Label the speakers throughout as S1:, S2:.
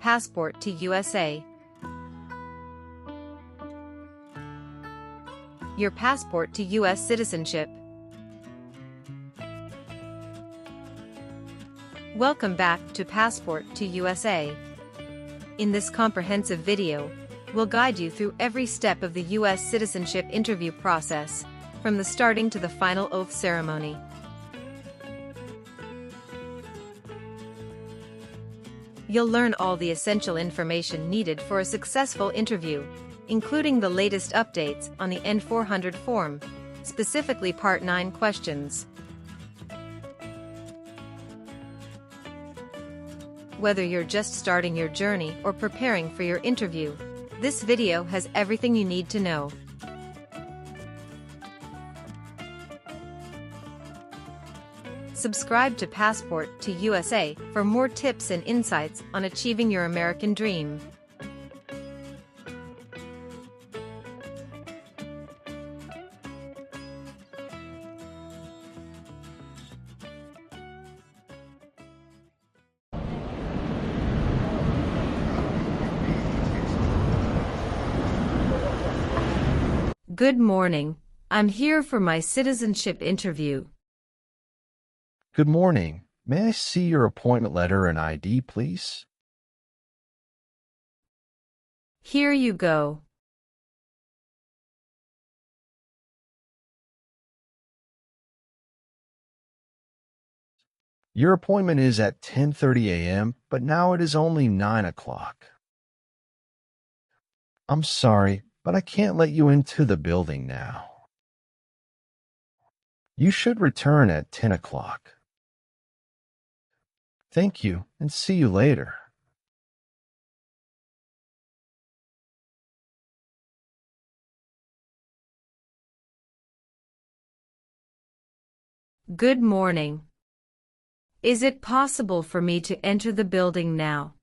S1: passport to USA. Your passport to U.S. citizenship. Welcome back to Passport to USA. In this comprehensive video, we'll guide you through every step of the U.S. citizenship interview process, from the starting to the final oath ceremony. You'll learn all the essential information needed for a successful interview, including the latest updates on the N-400 form, specifically Part 9 questions. Whether you're just starting your journey or preparing for your interview, this video has everything you need to know. Subscribe to Passport to USA for more tips and insights on achieving your American dream. Good morning. I'm here for my citizenship interview.
S2: Good morning. May I see your appointment letter and ID, please?
S1: Here you go.
S2: Your appointment is at 10:30 a.m., but now it is only 9 o'clock. I'm sorry, but I can't let you into the building now. You should return at 10 o'clock. Thank you, and see you later.
S1: Good morning. Is it possible for me to enter the building now?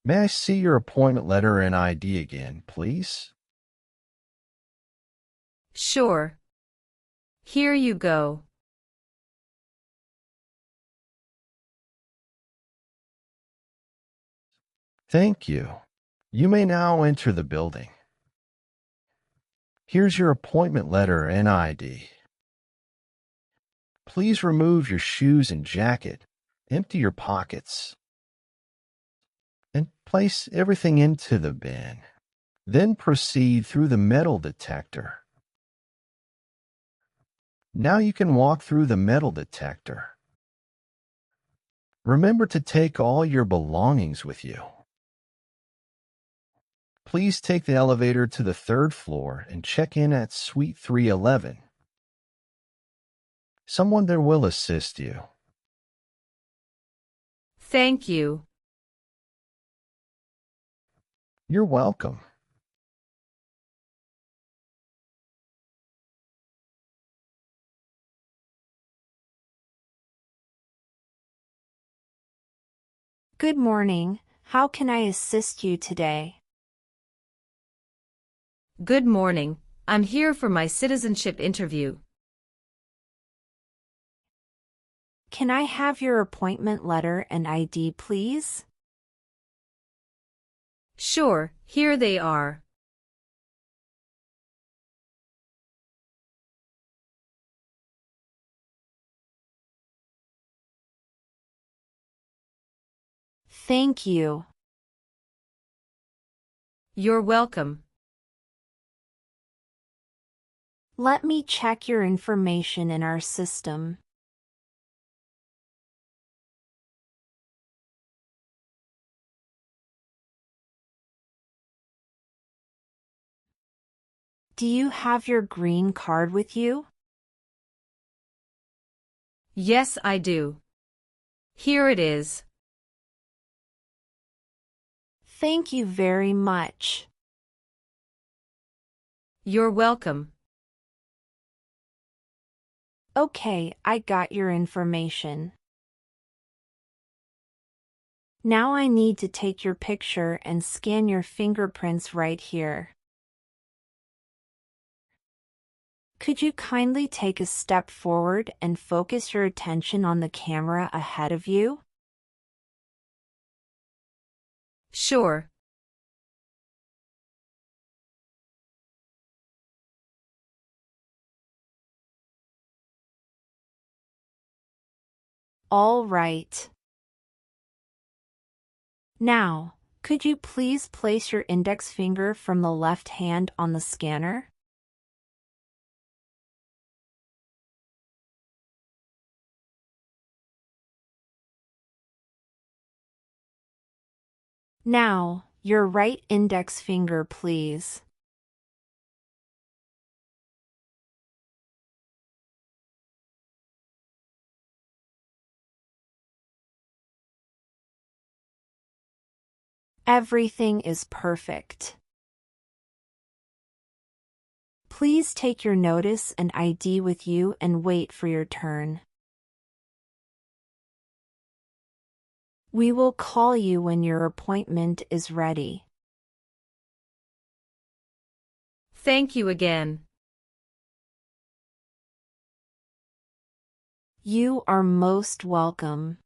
S2: May I see your appointment letter and ID again, please?
S1: Sure. Here you go.
S2: Thank you. You may now enter the building. Here's your appointment letter and ID. Please remove your shoes and jacket, empty your pockets, and place everything into the bin. Then proceed through the metal detector. Now you can walk through the metal detector. Remember to take all your belongings with you. Please take the elevator to the 3rd floor and check in at Suite 311. Someone there will assist you.
S1: Thank you.
S2: You're welcome.
S3: Good morning. How can I assist you today?
S1: Good morning. I'm here for my citizenship interview.
S3: Can I have your appointment letter and ID, please?
S1: Sure, here they are.
S3: Thank you.
S1: You're welcome.
S3: Let me check your information in our system. Do you have your green card with you?
S1: Yes, I do. Here it is.
S3: Thank you very much.
S1: You're welcome.
S3: Okay, I got your information. Now I need to take your picture and scan your fingerprints right here. Could you kindly take a step forward and focus your attention on the camera ahead of you?
S1: Sure.
S3: All right. Now, could you please place your index finger from the left hand on the scanner? Now, your right index finger, please. Everything is perfect. Please take your notice and ID with you and wait for your turn. We will call you when your appointment is ready.
S1: Thank you again.
S3: You are most welcome.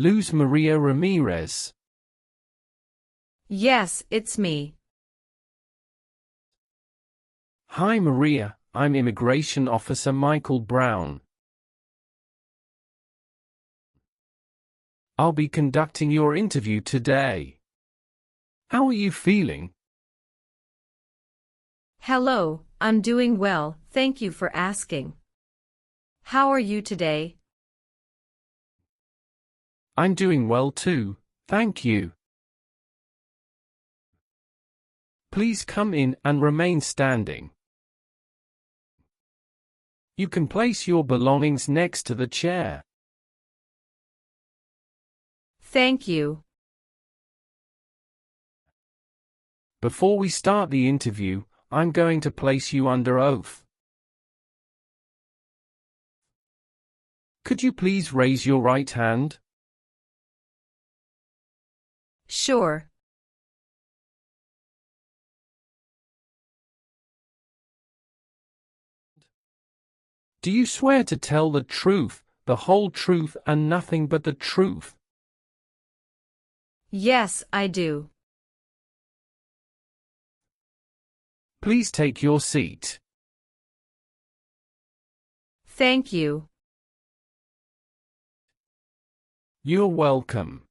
S4: Luz Maria Ramirez.
S1: Yes, it's me.
S4: Hi Maria, I'm Immigration Officer Michael Brown. I'll be conducting your interview today. How are you feeling?
S1: Hello, I'm doing well, thank you for asking. How are you today?
S4: I'm doing well too, thank you. Please come in and remain standing. You can place your belongings next to the chair.
S1: Thank you.
S4: Before we start the interview, I'm going to place you under oath. Could you please raise your right hand?
S1: Sure.
S4: Do you swear to tell the truth, the whole truth and nothing but the truth?
S1: Yes, I do.
S4: Please take your seat.
S1: Thank you.
S4: You're welcome.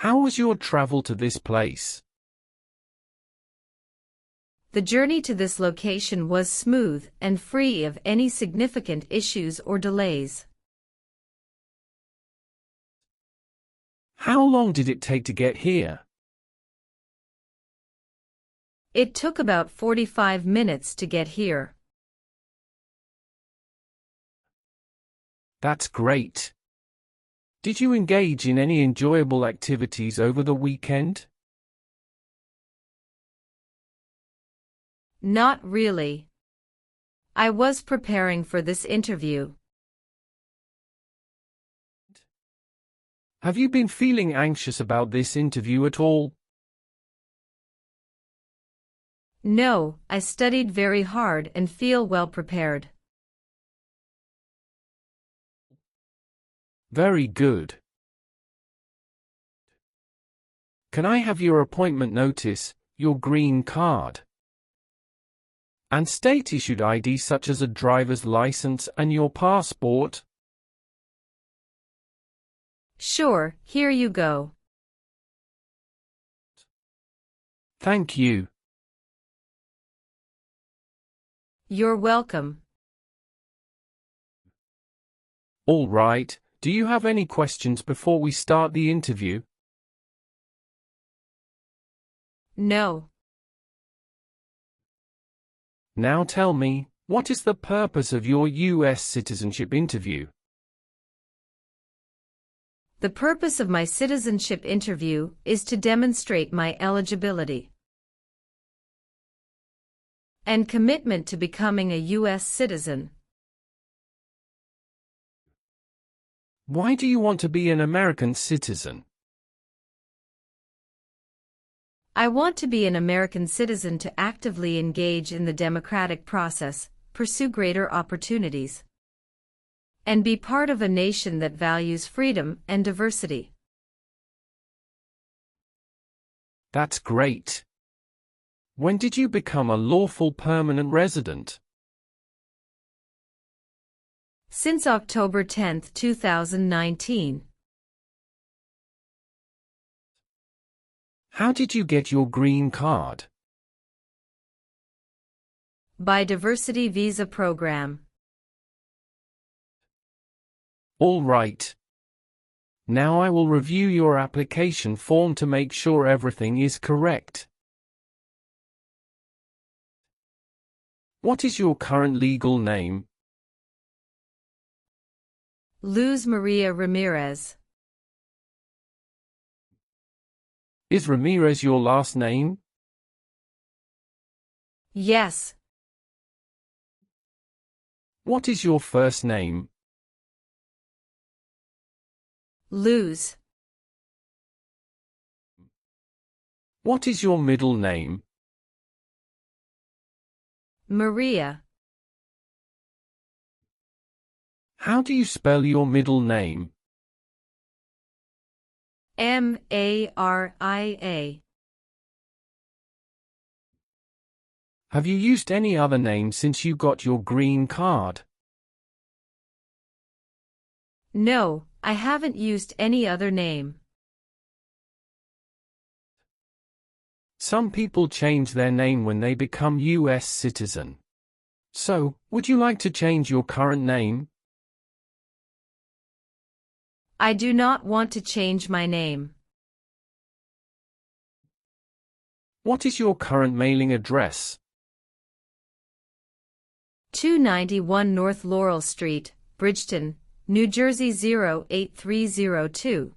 S4: How was your travel to this place?
S1: The journey to this location was smooth and free of any significant issues or delays.
S4: How long did it take to get here?
S1: It took about 45 minutes to get here.
S4: That's great. Did you engage in any enjoyable activities over the weekend?
S1: Not really. I was preparing for this interview.
S4: Have you been feeling anxious about this interview at all?
S1: No, I studied very hard and feel well prepared.
S4: Very good. Can I have your appointment notice, your green card, and state-issued ID such as a driver's license and your passport?
S1: Sure, here you go.
S4: Thank you.
S1: You're welcome.
S4: All right, do you have any questions before we start the interview?
S1: No.
S4: Now tell me, what is the purpose of your U.S. citizenship interview?
S1: The purpose of my citizenship interview is to demonstrate my eligibility and commitment to becoming a U.S. citizen.
S4: Why do you want to be an American citizen?
S1: I want to be an American citizen to actively engage in the democratic process, pursue greater opportunities, and be part of a nation that values freedom and diversity.
S4: That's great. When did you become a lawful permanent resident?
S1: Since October 10, 2019.
S4: How did you get your green card?
S1: By Diversity Visa Program.
S4: All right. Now I will review your application form to make sure everything is correct. What is your current legal name?
S1: Luz Maria Ramirez.
S4: Is Ramirez your last name?
S1: Yes.
S4: What is your first name?
S1: Luz.
S4: What is your middle name?
S1: Maria.
S4: How do you spell your middle name?
S1: Maria.
S4: Have you used any other name since you got your green card?
S1: No, I haven't used any other name.
S4: Some people change their name when they become U.S. citizen. So, would you like to change your current name?
S1: I do not want to change my name.
S4: What is your current mailing address?
S1: 291 North Laurel Street, Bridgeton, New Jersey 08302.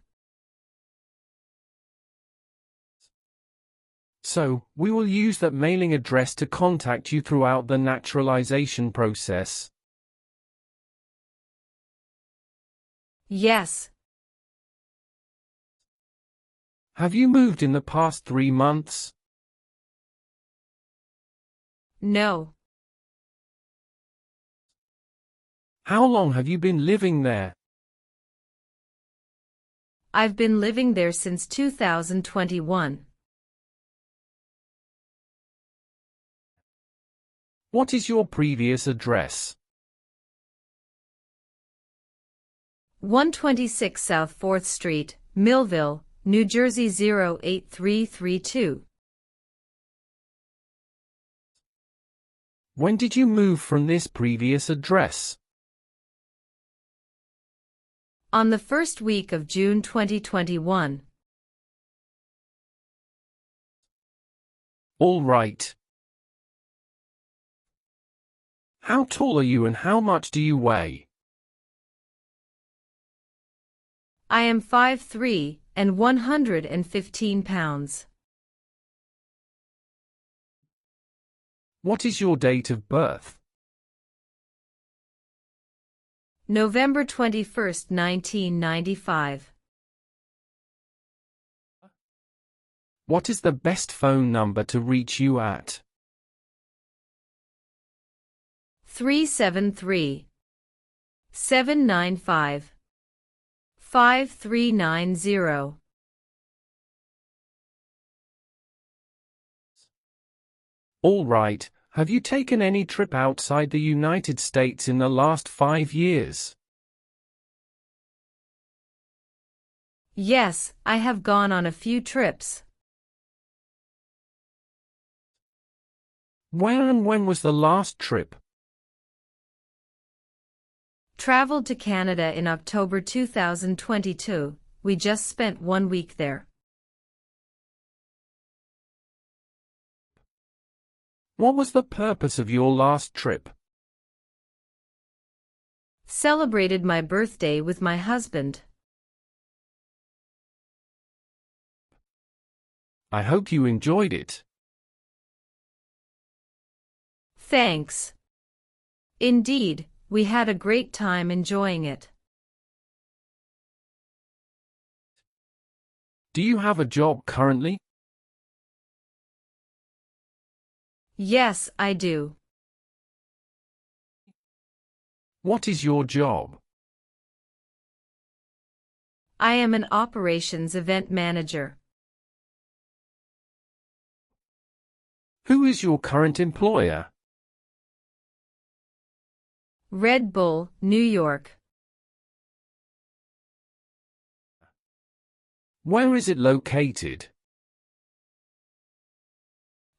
S4: So, we will use that mailing address to contact you throughout the naturalization process.
S1: Yes.
S4: Have you moved in the past 3 months?
S1: No.
S4: How long have you been living there?
S1: I've been living there since 2021.
S4: What is your previous address?
S1: 126 South 4th Street, Millville, New Jersey 08332.
S4: When did you move from this previous address?
S1: On the first week of June 2021.
S4: All right. How tall are you and how much do you weigh?
S1: I am 5'3" and 115 pounds.
S4: What is your date of birth?
S1: November 21st, 1995.
S4: What is the best phone number to reach you at?
S1: 373-795-5390.
S4: All right. Have you taken any trip outside the United States in the last 5 years?
S1: Yes, I have gone on a few trips.
S4: Where and when was the last trip?
S1: Traveled to Canada in October 2022. We just spent 1 week there.
S4: What was the purpose of your last trip?
S1: Celebrated my birthday with my husband.
S4: I hope you enjoyed it.
S1: Thanks. Indeed, we had a great time enjoying it.
S4: Do you have a job currently?
S1: Yes, I do.
S4: What is your job?
S1: I am an operations event manager.
S4: Who is your current employer?
S1: Red Bull, New York.
S4: Where is it located?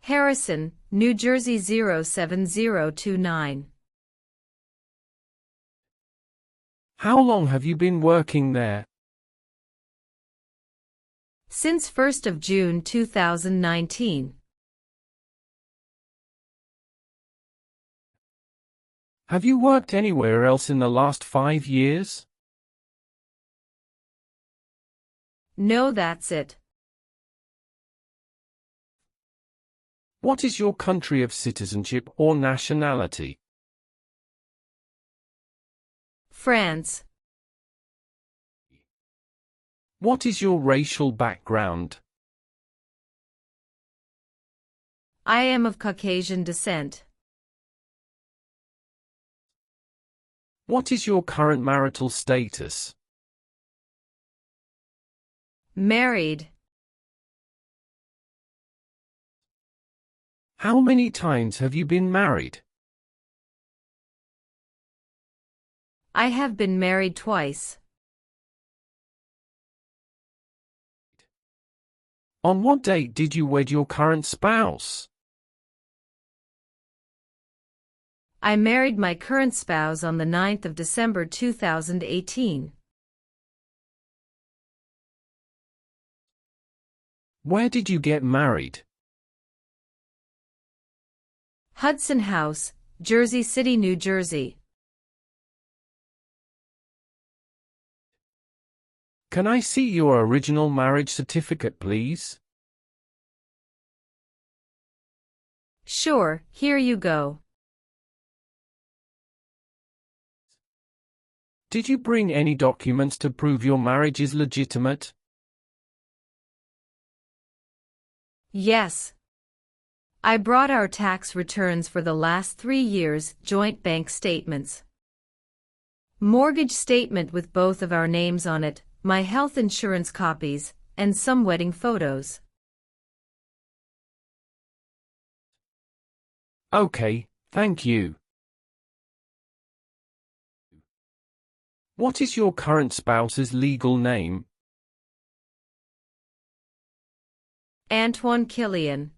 S1: Harrison, New Jersey 07029.
S4: How long have you been working there?
S1: Since 1st of June 2019.
S4: Have you worked anywhere else in the last 5 years?
S1: No, that's it.
S4: What is your country of citizenship or nationality?
S1: France.
S4: What is your racial background?
S1: I am of Caucasian descent.
S4: What is your current marital status?
S1: Married.
S4: How many times have you been married?
S1: I have been married twice.
S4: On what date did you wed your current spouse?
S1: I married my current spouse on the 9th of December 2018.
S4: Where did you get married?
S1: Hudson House, Jersey City, New Jersey.
S4: Can I see your original marriage certificate, please?
S1: Sure, here you go.
S4: Did you bring any documents to prove your marriage is legitimate?
S1: Yes. I brought our tax returns for the last 3 years, joint bank statements, mortgage statement with both of our names on it, my health insurance copies, and some wedding photos.
S4: Okay, thank you. What is your current spouse's legal name?
S1: Antoine Killian.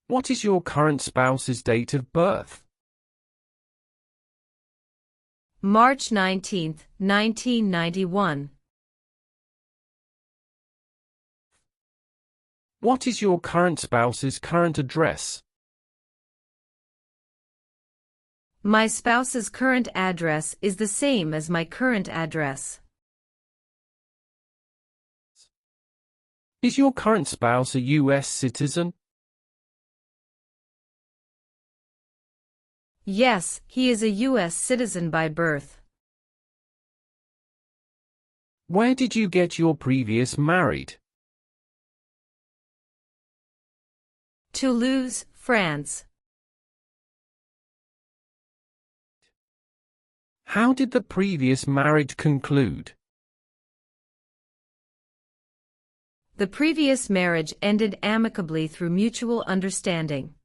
S4: What is your current spouse's date of birth?
S1: March 19, 1991.
S4: What is your current spouse's current address?
S1: My spouse's current address is the same as my current address.
S4: Is your current spouse a U.S. citizen?
S1: Yes, he is a U.S. citizen by birth.
S4: Where did you get your previous married?
S1: Toulouse, France.
S4: How did the previous marriage conclude?
S1: The previous marriage ended amicably through mutual understanding.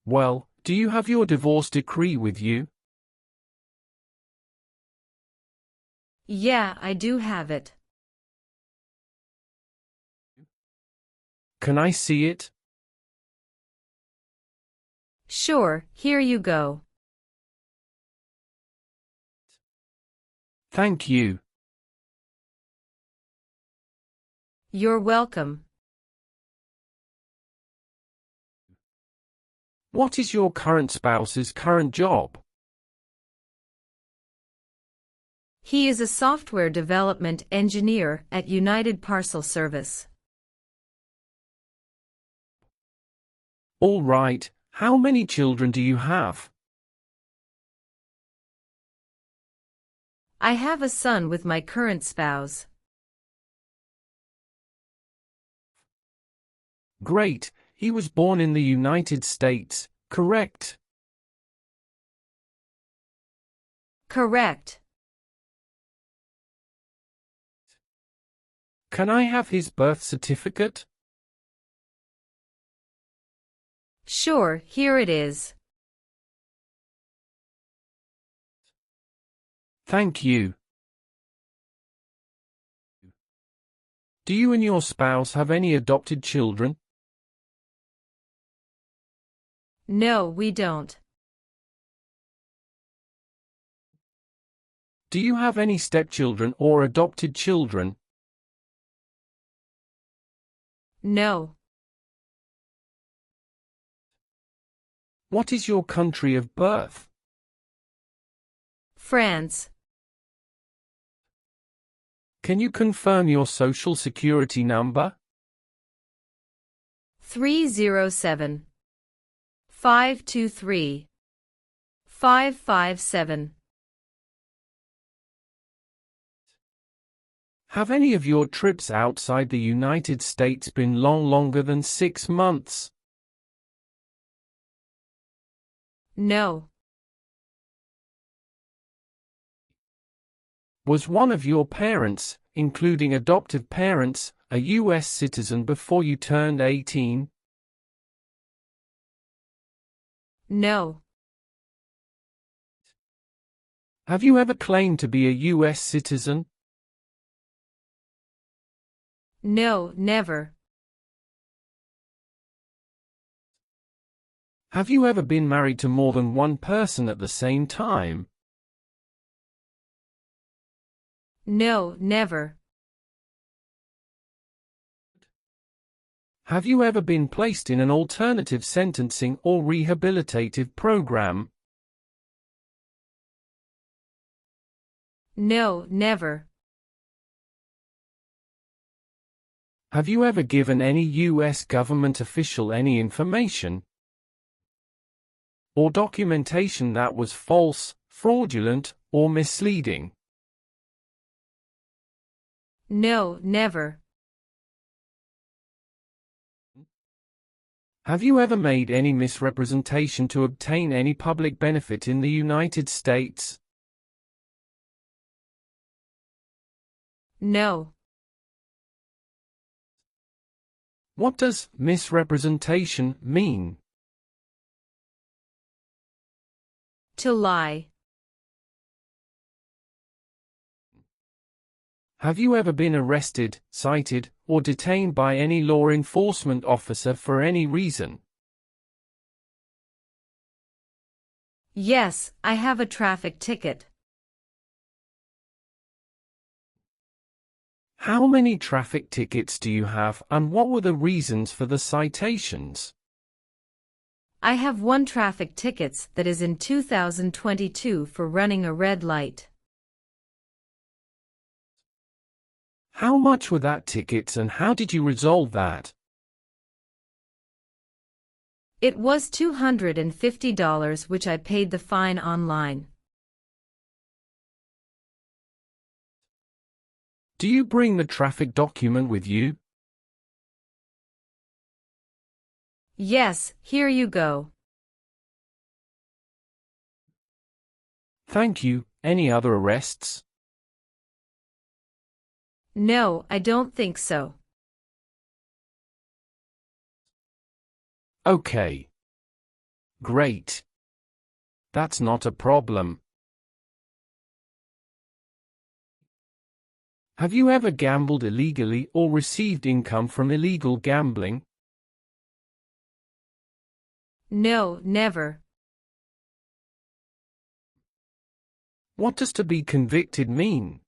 S4: Well, do you have your divorce decree with you?
S1: Yeah, I do have it.
S4: Can I see it?
S1: Sure, here you go.
S4: Thank you.
S1: You're welcome.
S4: What is your current spouse's current job?
S1: He is a software development engineer at United Parcel Service.
S4: All right, how many children do you have?
S1: I have a son with my current spouse.
S4: Great, he was born in the United States, correct?
S1: Correct.
S4: Can I have his birth certificate?
S1: Sure, here it is.
S4: Thank you. Do you and your spouse have any adopted children?
S1: No, we don't.
S4: Do you have any stepchildren or adopted children?
S1: No.
S4: What is your country of birth?
S1: France.
S4: Can you confirm your social security number?
S1: 307 523 557.
S4: Have any of your trips outside the United States been longer than 6 months?
S1: No.
S4: Was one of your parents, including adoptive parents, a U.S. citizen before you turned 18?
S1: No.
S4: Have you ever claimed to be a U.S. citizen?
S1: No, never.
S4: Have you ever been married to more than one person at the same time?
S1: No, never.
S4: Have you ever been placed in an alternative sentencing or rehabilitative program?
S1: No, never.
S4: Have you ever given any U.S. government official any information or documentation that was false, fraudulent, or misleading?
S1: No, never.
S4: Have you ever made any misrepresentation to obtain any public benefit in the United States?
S1: No.
S4: What does misrepresentation mean?
S1: To lie.
S4: Have you ever been arrested, cited, or detained by any law enforcement officer for any reason?
S1: Yes, I have a traffic ticket.
S4: How many traffic tickets do you have, and what were the reasons for the citations?
S1: I have one traffic ticket that is in 2022 for running a red light.
S4: How much were that tickets and how did you resolve that?
S1: It was $250 which I paid the fine online.
S4: Do you bring the traffic document with you?
S1: Yes, here you go.
S4: Thank you. Any other arrests?
S1: No, I don't think so.
S4: Okay. Great. That's not a problem. Have you ever gambled illegally or received income from illegal gambling?
S1: No, never.
S4: What does to be convicted mean?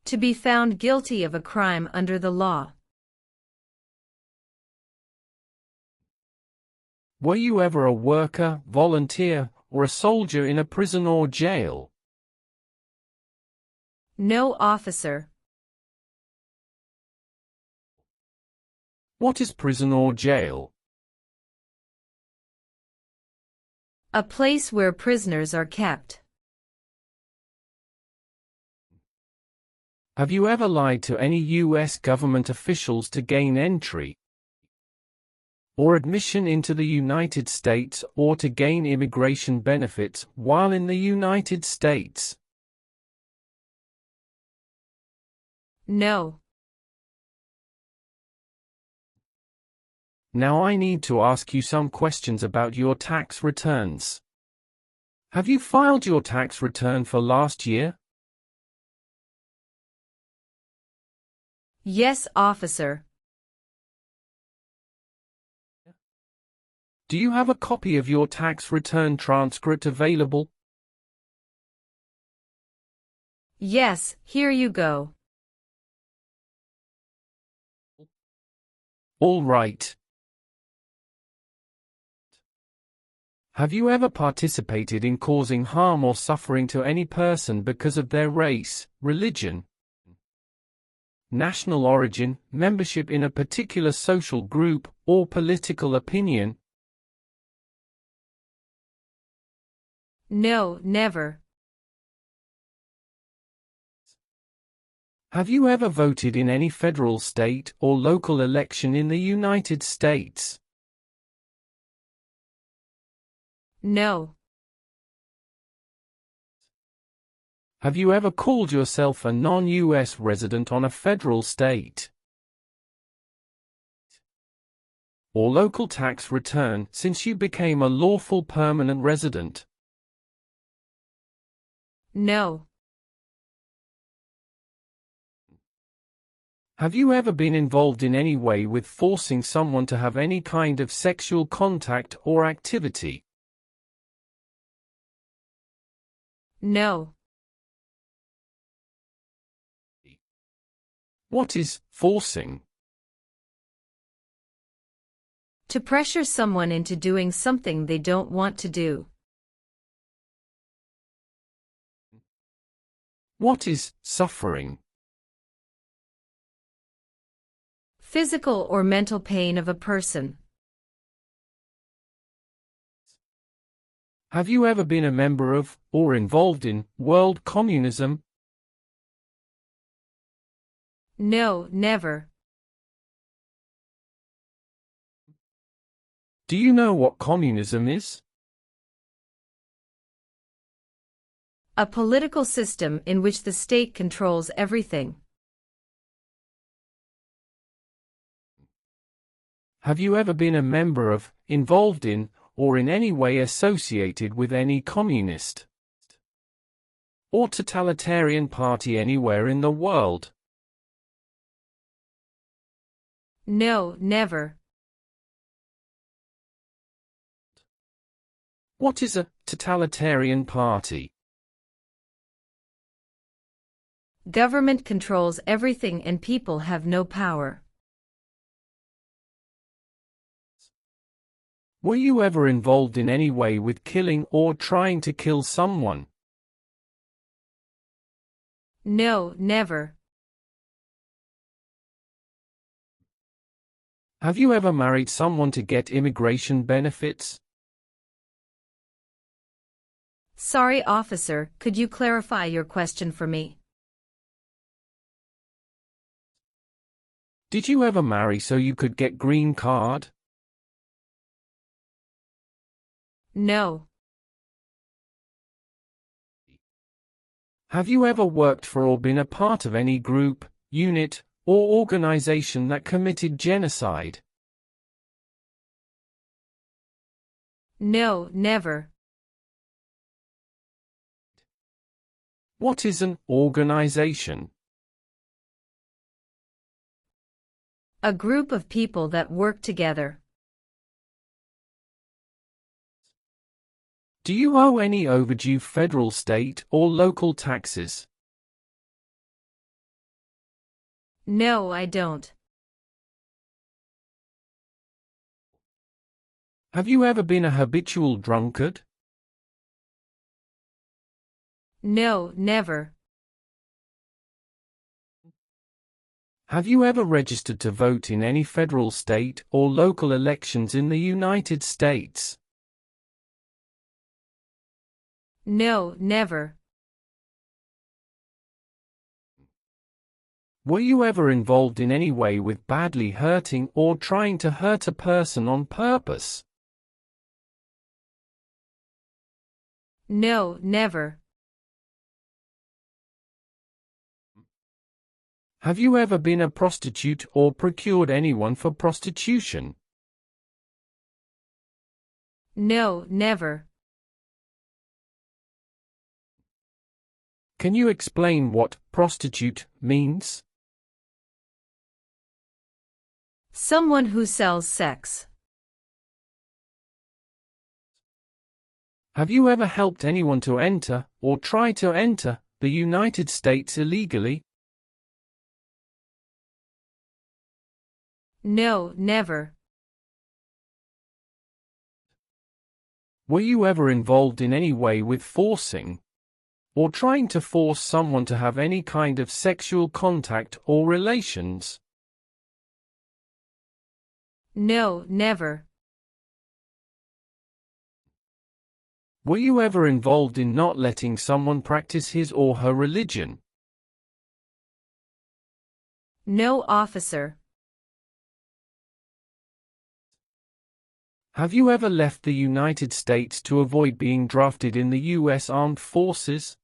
S1: To be found guilty of a crime under the law.
S4: Were you ever a worker, volunteer, or a soldier in a prison or jail?
S1: No, officer.
S4: What is prison or jail?
S1: A place where prisoners are kept.
S4: Have you ever lied to any U.S. government officials to gain entry or admission into the United States or to gain immigration benefits while in the United States?
S1: No.
S4: Now I need to ask you some questions about your tax returns. Have you filed your tax return for last year?
S1: Yes, officer.
S4: Do you have a copy of your tax return transcript available?
S1: Yes, here you go.
S4: All right. Have you ever participated in causing harm or suffering to any person because of their race, religion, national origin, membership in a particular social group, or political opinion?
S1: No, never.
S4: Have you ever voted in any federal, state, or local election in the United States?
S1: No.
S4: Have you ever called yourself a non-U.S. resident on a federal, state, or local tax return since you became a lawful permanent resident?
S1: No.
S4: Have you ever been involved in any way with forcing someone to have any kind of sexual contact or activity?
S1: No.
S4: What is forcing?
S1: To pressure someone into doing something they don't want to do.
S4: What is suffering?
S1: Physical or mental pain of a person.
S4: Have you ever been a member of, or involved in, world communism?
S1: No, never.
S4: Do you know what communism is?
S1: A political system in which the state controls everything.
S4: Have you ever been a member of, involved in, or in any way associated with any communist or totalitarian party anywhere in the world?
S1: No, never.
S4: What is a totalitarian party?
S1: Government controls everything and people have no power.
S4: Were you ever involved in any way with killing or trying to kill someone?
S1: No, never.
S4: Have you ever married someone to get immigration benefits?
S1: Sorry, officer, could you clarify your question for me?
S4: Did you ever marry so you could get green card?
S1: No.
S4: Have you ever worked for or been a part of any group, unit, or organization that committed genocide?
S1: No, never.
S4: What is an organization?
S1: A group of people that work together.
S4: Do you owe any overdue federal, state, or local taxes?
S1: No, I don't.
S4: Have you ever been a habitual drunkard?
S1: No, never.
S4: Have you ever registered to vote in any federal, state, or local elections in the United States?
S1: No, never.
S4: Were you ever involved in any way with badly hurting or trying to hurt a person on purpose?
S1: No, never.
S4: Have you ever been a prostitute or procured anyone for prostitution?
S1: No, never.
S4: Can you explain what prostitute means?
S1: Someone who sells sex.
S4: Have you ever helped anyone to enter, or try to enter, the United States illegally?
S1: No, never.
S4: Were you ever involved in any way with forcing, or trying to force someone to have any kind of sexual contact or relations?
S1: No, never.
S4: Were you ever involved in not letting someone practice his or her religion?
S1: No, officer.
S4: Have you ever left the United States to avoid being drafted in the U.S. Armed Forces?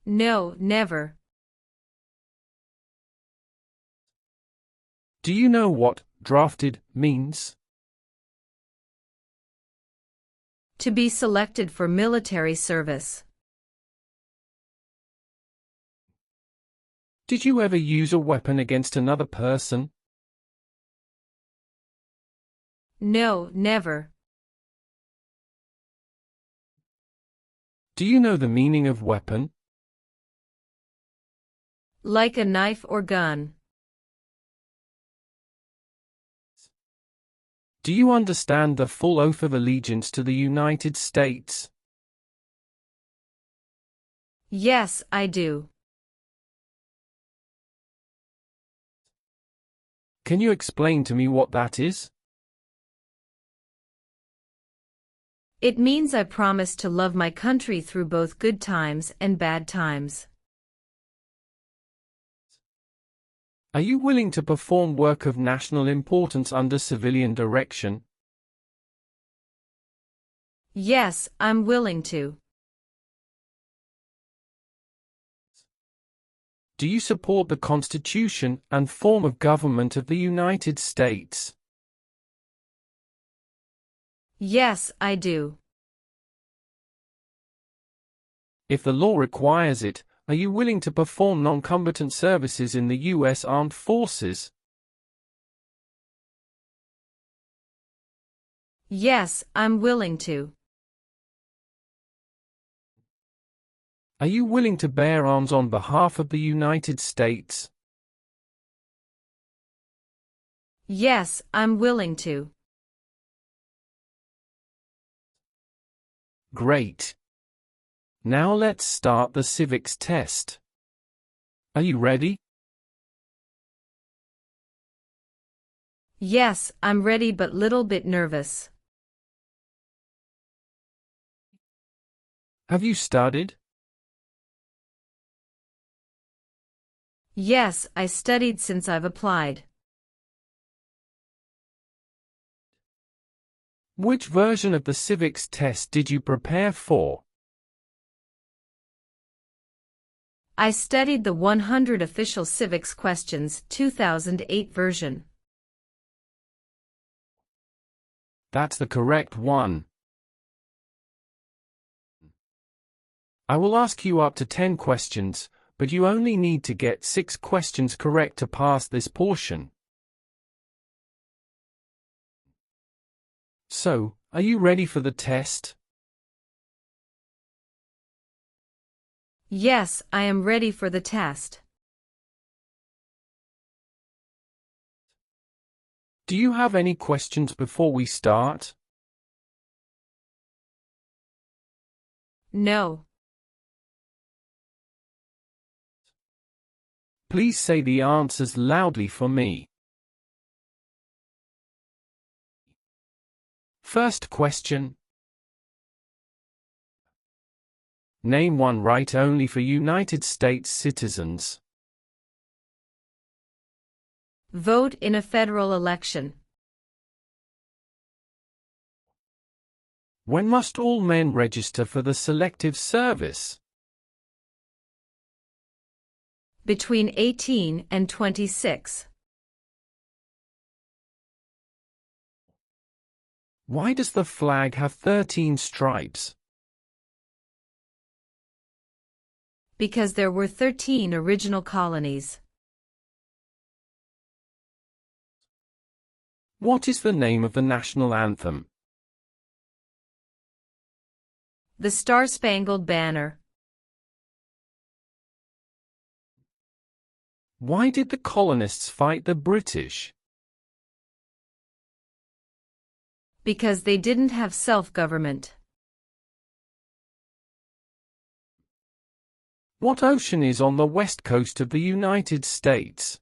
S1: No, never.
S4: Do you know what drafted means?
S1: To be selected for military service.
S4: Did you ever use a weapon against another person?
S1: No, never.
S4: Do you know the meaning of weapon?
S1: Like a knife or gun.
S4: Do you understand the full oath of allegiance to the United States?
S1: Yes, I do.
S4: Can you explain to me what that is?
S1: It means I promise to love my country through both good times and bad times.
S4: Are you willing to perform work of national importance under civilian direction?
S1: Yes, I'm willing to.
S4: Do you support the Constitution and form of government of the United States?
S1: Yes, I do.
S4: If the law requires it, are you willing to perform non-combatant services in the U.S. Armed Forces?
S1: Yes, I'm willing to.
S4: Are you willing to bear arms on behalf of the United States?
S1: Yes, I'm willing to.
S4: Great. Now let's start the civics test. Are you ready?
S1: Yes, I'm ready but little bit nervous.
S4: Have you studied?
S1: Yes, I studied since I've applied.
S4: Which version of the civics test did you prepare for?
S1: I studied the 100 Official Civics Questions 2008 version.
S4: That's the correct one. I will ask you up to 10 questions, but you only need to get 6 questions correct to pass this portion. So, are you ready for the test?
S1: Yes, I am ready for the test.
S4: Do you have any questions before we start?
S1: No.
S4: Please say the answers loudly for me. First question. Name one right only for United States citizens.
S1: Vote in a federal election.
S4: When must all men register for the Selective Service?
S1: Between 18 and 26.
S4: Why does the flag have 13 stripes?
S1: Because there were 13 original colonies.
S4: What is the name of the national anthem?
S1: The Star-Spangled Banner.
S4: Why did the colonists fight the British?
S1: Because they didn't have self-government.
S4: What ocean is on the west coast of the United States?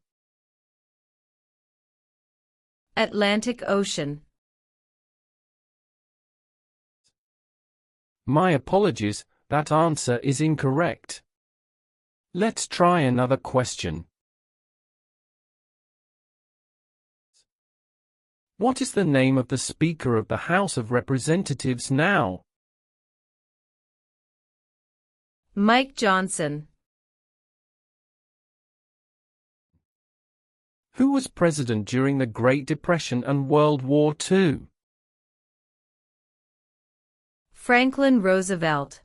S1: Atlantic Ocean.
S4: My apologies, that answer is incorrect. Let's try another question. What is the name of the Speaker of the House of Representatives now?
S1: Mike Johnson.
S4: Who was president during the Great Depression and World War II?
S1: Franklin Roosevelt.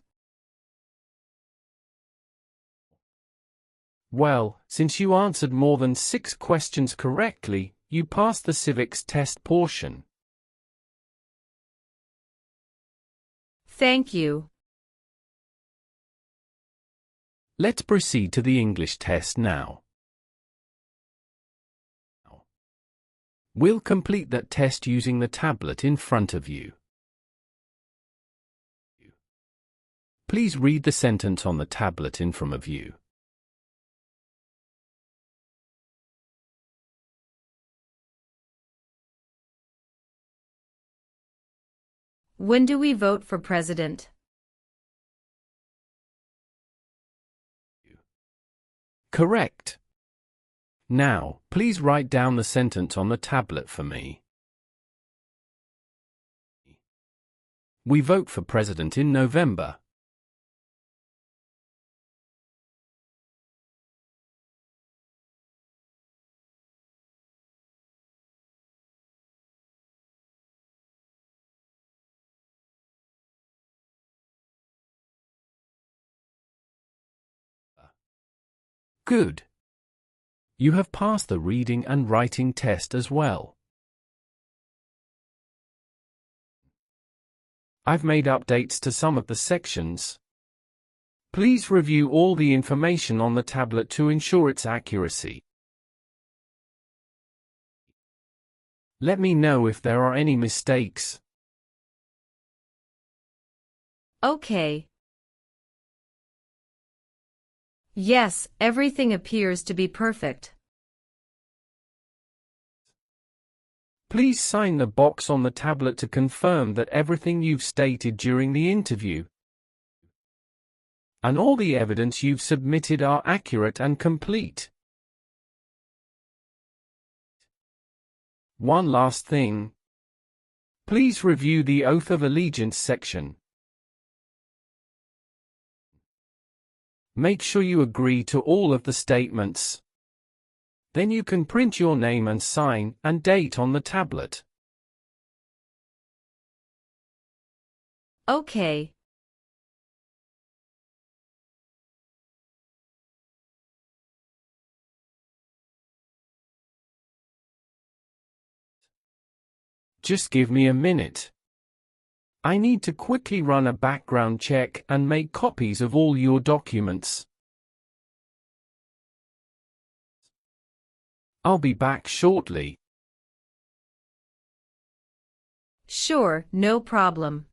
S4: Well, since you answered more than 6 questions correctly, you passed the civics test portion.
S1: Thank you.
S4: Let's proceed to the English test now. We'll complete that test using the tablet in front of you. Please read the sentence on the tablet in front of you.
S1: When do we vote for president?
S4: Correct. Now, please write down the sentence on the tablet for me. We vote for president in November. Good. You have passed the reading and writing test as well. I've made updates to some of the sections. Please review all the information on the tablet to ensure its accuracy. Let me know if there are any mistakes.
S1: Okay. Yes, everything appears to be perfect.
S4: Please sign the box on the tablet to confirm that everything you've stated during the interview and all the evidence you've submitted are accurate and complete. One last thing. Please review the Oath of Allegiance section. Make sure you agree to all of the statements. Then you can print your name and sign and date on the tablet.
S1: Okay.
S4: Just give me a minute. I need to quickly run a background check and make copies of all your documents. I'll be back shortly.
S1: Sure, no problem.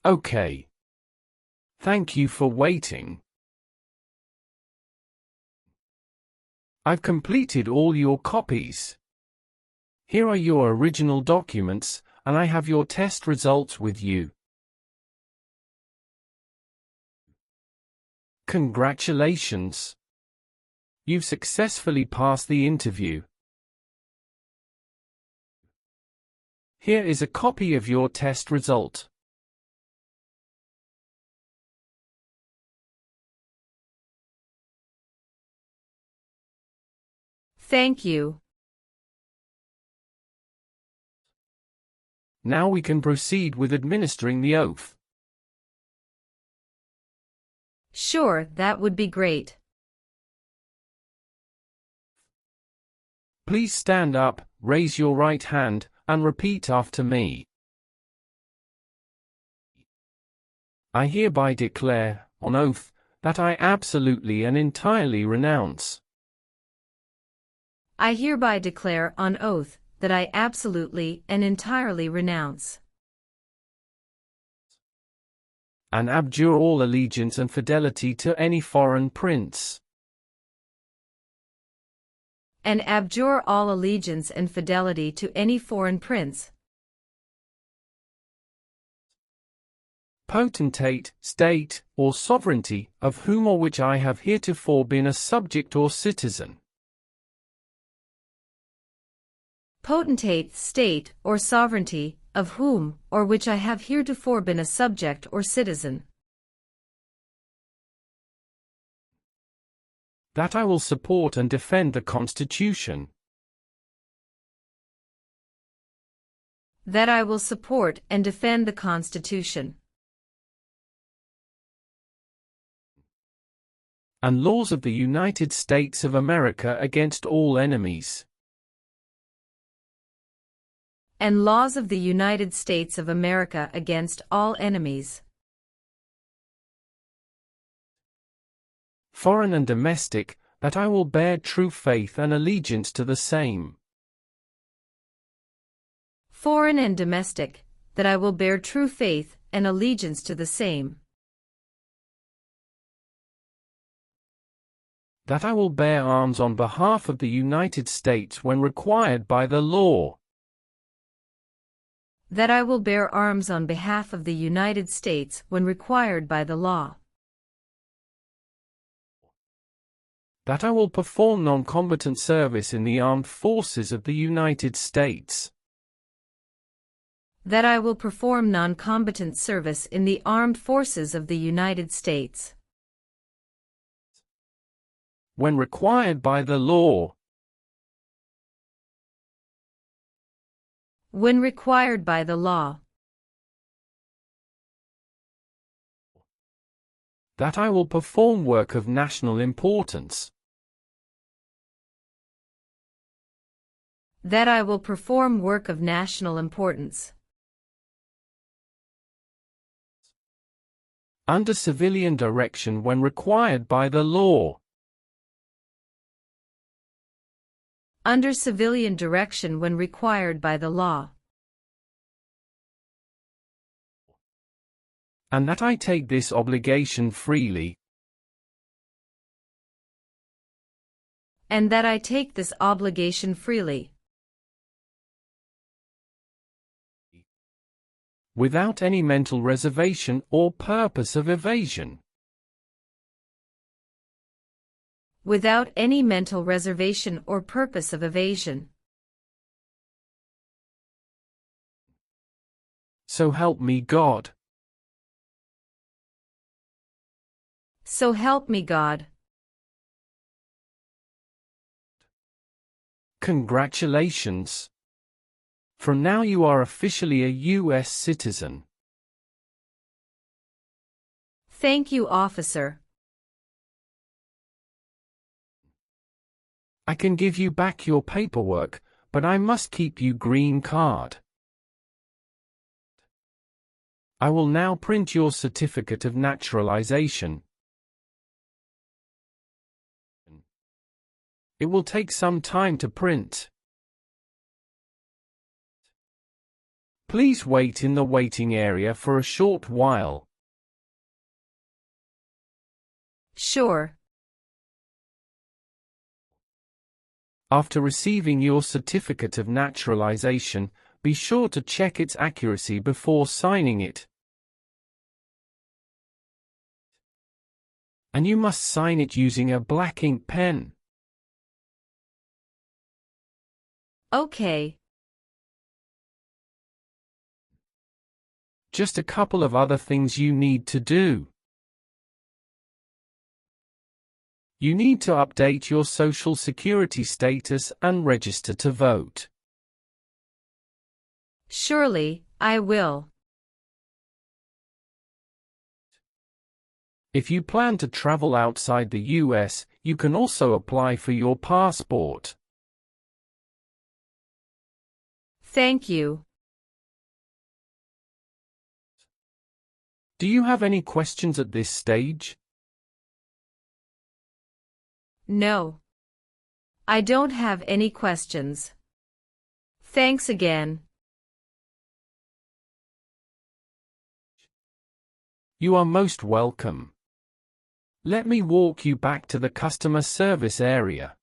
S4: Okay. Thank you for waiting. I've completed all your copies. Here are your original documents, and I have your test results with you. Congratulations! You've successfully passed the interview. Here is a copy of your test result.
S1: Thank you.
S4: Now we can proceed with administering the oath.
S1: Sure, that would be great.
S4: Please stand up, raise your right hand, and repeat after me. I hereby declare, on oath, that I absolutely and entirely renounce
S1: I hereby declare on oath that I absolutely and entirely renounce
S4: and abjure all allegiance and fidelity to any foreign prince,
S1: and abjure all allegiance and fidelity to any foreign prince,
S4: potentate, state, or sovereignty, of whom or which I have heretofore been a subject or citizen.
S1: Potentate, state, or sovereignty, of whom or which I have heretofore been a subject or citizen.
S4: That I will support and defend the Constitution.
S1: That I will support and defend the Constitution.
S4: And laws of the United States of America against all enemies.
S1: And laws of the United States of America against all enemies.
S4: Foreign and domestic, that I will bear true faith and allegiance to the same.
S1: Foreign and domestic, that I will bear true faith and allegiance to the same.
S4: That I will bear arms on behalf of the United States when required by the law.
S1: That I will bear arms on behalf of the United States when required by the law.
S4: That I will perform non-combatant service in the armed forces of the United States.
S1: That I will perform non-combatant service in the armed forces of the United States.
S4: When required by the law.
S1: When required by the law.
S4: That I will perform work of national importance.
S1: That I will perform work of national importance.
S4: Under civilian direction when required by the law.
S1: Under civilian direction when required by the law.
S4: And that I take this obligation freely.
S1: And that I take this obligation freely.
S4: Without any mental reservation or purpose of evasion.
S1: Without any mental reservation or purpose of evasion.
S4: So help me God.
S1: So help me God.
S4: Congratulations. From now you are officially a U.S. citizen.
S1: Thank you, officer.
S4: I can give you back your paperwork, but I must keep you green card. I will now print your certificate of naturalization. It will take some time to print. Please wait in the waiting area for a short while.
S1: Sure.
S4: After receiving your certificate of naturalization, be sure to check its accuracy before signing it. And you must sign it using a black ink pen.
S1: Okay.
S4: Just a couple of other things you need to do. You need to update your Social Security status and register to vote.
S1: Surely, I will.
S4: If you plan to travel outside the US, you can also apply for your passport.
S1: Thank you.
S4: Do you have any questions at this stage?
S1: No. I don't have any questions. Thanks again.
S4: You are most welcome. Let me walk you back to the customer service area.